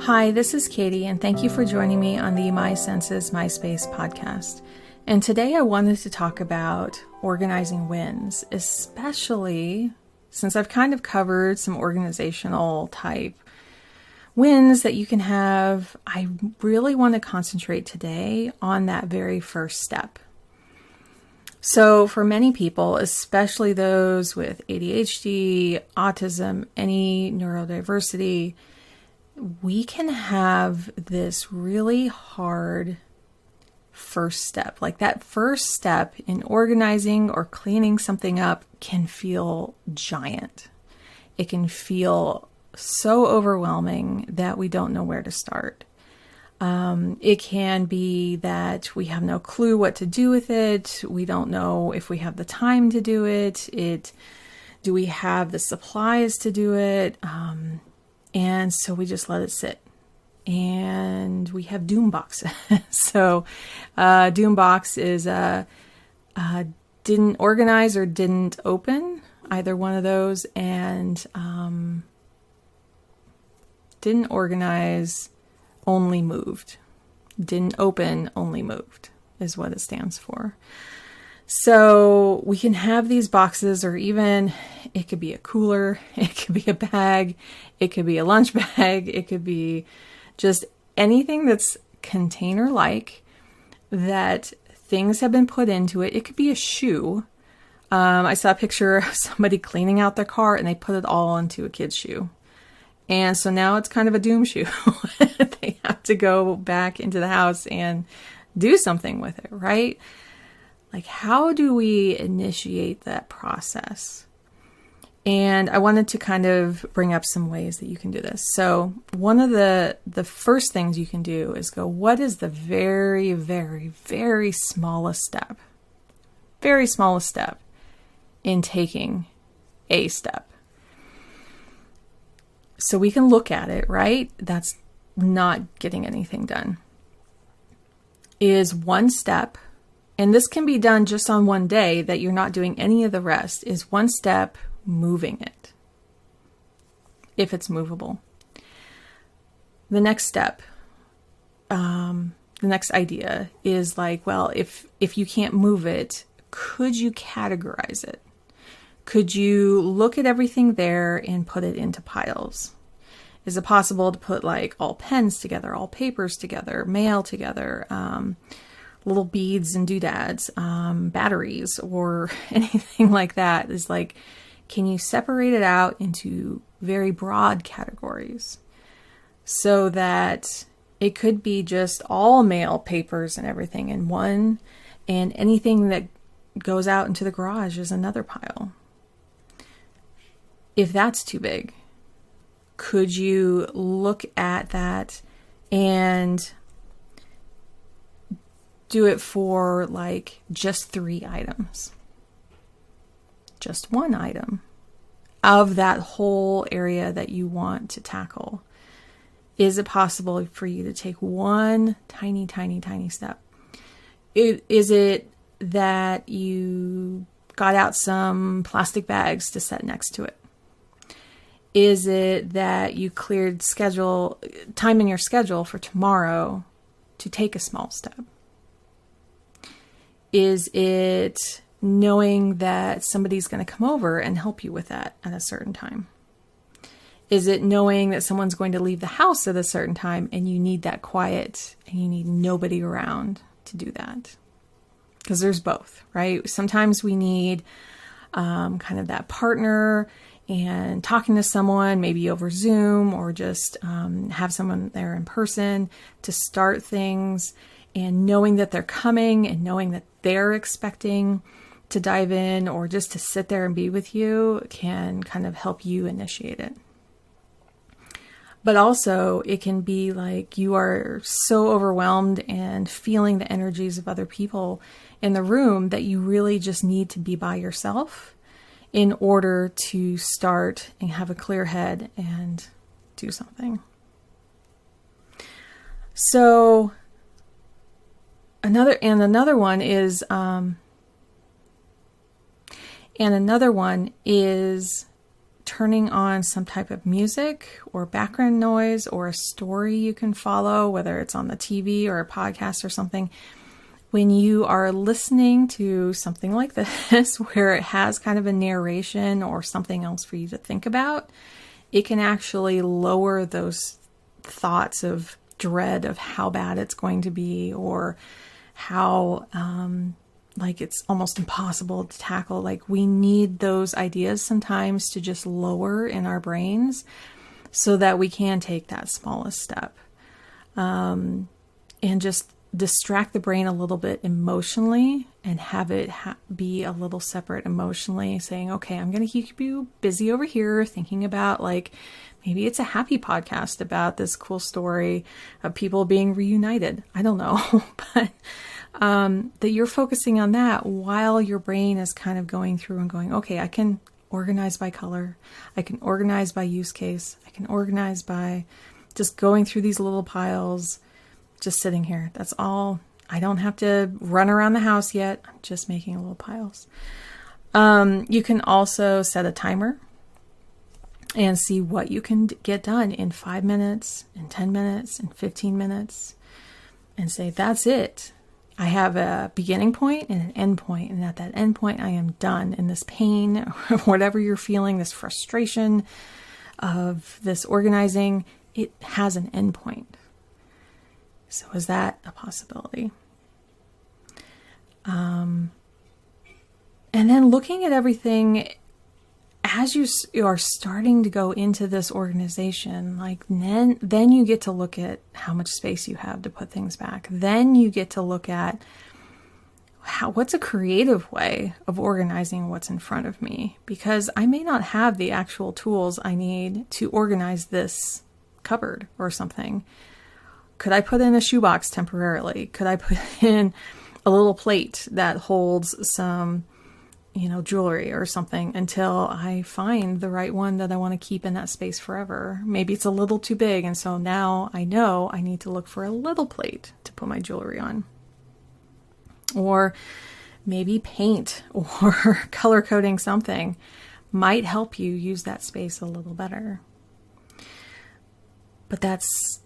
Hi, this is Katie, and thank you for joining me on the My Senses, My Space podcast. And today I wanted to talk about organizing wins, especially since I've kind of covered some organizational type wins that you can have. I really want to concentrate today on that very first step. So for many people, especially those with ADHD, autism, any neurodiversity, we can have this really hard first step. Like that first step in organizing or cleaning something up can feel giant. It can feel so overwhelming that we don't know where to start. It can be that we have no clue what to do with it. We don't know if we have the time to do it. Do we have the supplies to do it? And so we just let it sit. And we have doom boxes. So doom box is didn't organize or didn't open, either one of those. And didn't organize, only moved. Didn't open, only moved is what it stands for. So we can have these boxes, or even it could be a cooler, it could be a bag, it could be a lunch bag, it could be just anything that's container-like that things have been put into it. It could be a shoe. I saw a picture of somebody cleaning out their car and they put it all into a kid's shoe. And so now it's kind of a doom shoe. They have to go back into the house and do something with it, right? Like, how do we initiate that process? And I wanted to kind of bring up some ways that you can do this. So one of the first things you can do is go, what is the very, very, very smallest step? Very smallest step in taking a step. So we can look at it, right? That's not getting anything done. Is one step, and this can be done just on one day that you're not doing any of the rest, is one step moving it, if it's movable. The next step, the next idea is like, well, if you can't move it, could you categorize it? Could you look at everything there and put it into piles? Is it possible to put like all pens together, all papers together, mail together, little beads and doodads, batteries, or anything like that? Is like, can you separate it out into very broad categories so that it could be just all mail, papers, and everything in one, and anything that goes out into the garage is another pile? If that's too big, could you look at that and do it for like just 3 items? Just one item of that whole area that you want to tackle. Is it possible for you to take one tiny, tiny, tiny step? Is it that you got out some plastic bags to set next to it? Is it that you cleared time in your schedule for tomorrow to take a small step? Is it knowing that somebody's going to come over and help you with that at a certain time? Is it knowing that someone's going to leave the house at a certain time and you need that quiet and you need nobody around to do that? Because there's both, right? Sometimes we need kind of that partner and talking to someone, maybe over Zoom, or just have someone there in person to start things, and knowing that they're coming and knowing that they're expecting to dive in or just to sit there and be with you can kind of help you initiate it. But also it can be like you are so overwhelmed and feeling the energies of other people in the room that you really just need to be by yourself in order to start and have a clear head and do something. So another one is turning on some type of music or background noise or a story you can follow, whether it's on the TV or a podcast or something. When you are listening to something like this, where it has kind of a narration or something else for you to think about, it can actually lower those thoughts of dread of how bad it's going to be, or how like it's almost impossible to tackle. Like, we need those ideas sometimes to just lower in our brains so that we can take that smallest step, and just distract the brain a little bit emotionally and have it be a little separate emotionally, saying, okay, I'm going to keep you busy over here thinking about, like, maybe it's a happy podcast about this cool story of people being reunited. I don't know, but that you're focusing on that while your brain is kind of going through and going, okay, I can organize by color. I can organize by use case. I can organize by just going through these little piles, just sitting here. That's all. I don't have to run around the house yet. I'm just making little piles. You can also set a timer and see what you can get done in 5 minutes, in 10 minutes, in 15 minutes, and say, that's it. I have a beginning point and an end point, and at that end point, I am done. And this pain, or whatever you're feeling, this frustration of this organizing, it has an end point. So is that a possibility? And then looking at everything as you are starting to go into this organization, like then you get to look at how much space you have to put things back. Then you get to look at what's a creative way of organizing what's in front of me, because I may not have the actual tools I need to organize this cupboard or something. Could I put in a shoebox temporarily? Could I put in a little plate that holds some, jewelry or something until I find the right one that I want to keep in that space forever? Maybe it's a little too big, and so now I know I need to look for a little plate to put my jewelry on. Or maybe paint or color coding something might help you use that space a little better. But that's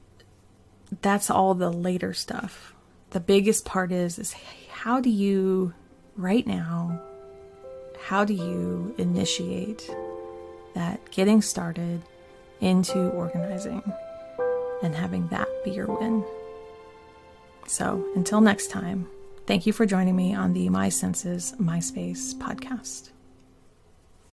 all the later stuff. The biggest part is how do you, right now, how do you initiate that getting started into organizing and having that be your win? So until next time, thank you for joining me on the My Senses, My Space podcast.